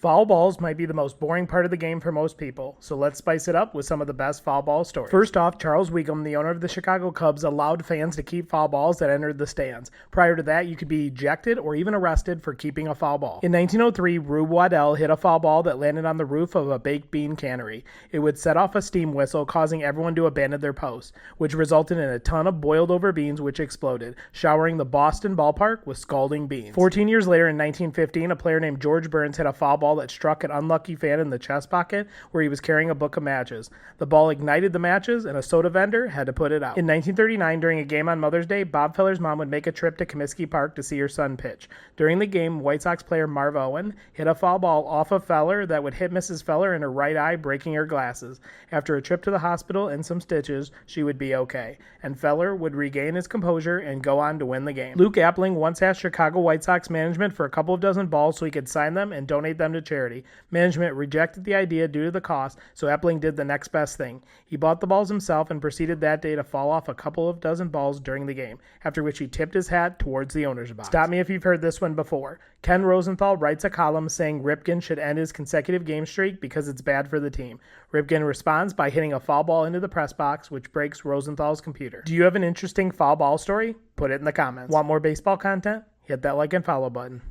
Foul balls might be the most boring part of the game for most people, so let's spice it up with some of the best foul ball stories. First off, Charles Wiegum, the owner of the Chicago Cubs, allowed fans to keep foul balls that entered the stands. Prior to that, you could be ejected or even arrested for keeping a foul ball. In 1903, Rube Waddell hit a foul ball that landed on the roof of a baked bean cannery. It would set off a steam whistle, causing everyone to abandon their posts, which resulted in a ton of boiled over beans which exploded, showering the Boston ballpark with scalding beans. 14 years later, in 1915, a player named George Burns hit a foul ball that struck an unlucky fan in the chest pocket where he was carrying a book of matches. The ball ignited the matches, and a soda vendor had to put it out. In 1939, during a game on Mother's Day, Bob Feller's mom would make a trip to Comiskey Park to see her son pitch. During the game, White Sox player Marv Owen hit a foul ball off of Feller that would hit Mrs. Feller in her right eye, breaking her glasses. After a trip to the hospital and some stitches, she would be okay, and Feller would regain his composure and go on to win the game. Luke Appling once asked Chicago White Sox management for a couple of dozen balls so he could sign them and donate them to charity. Management rejected the idea due to the cost, so Epling did the next best thing. He bought the balls himself and proceeded that day to fall off a couple of dozen balls during the game, after which he tipped his hat towards the owner's box. Stop me if you've heard this one before. Ken Rosenthal writes a column saying Ripken should end his consecutive game streak because it's bad for the team. Ripken responds by hitting a foul ball into the press box, which breaks Rosenthal's computer. Do you have an interesting foul ball story? Put it in the comments. Want more baseball content? Hit that like and follow button.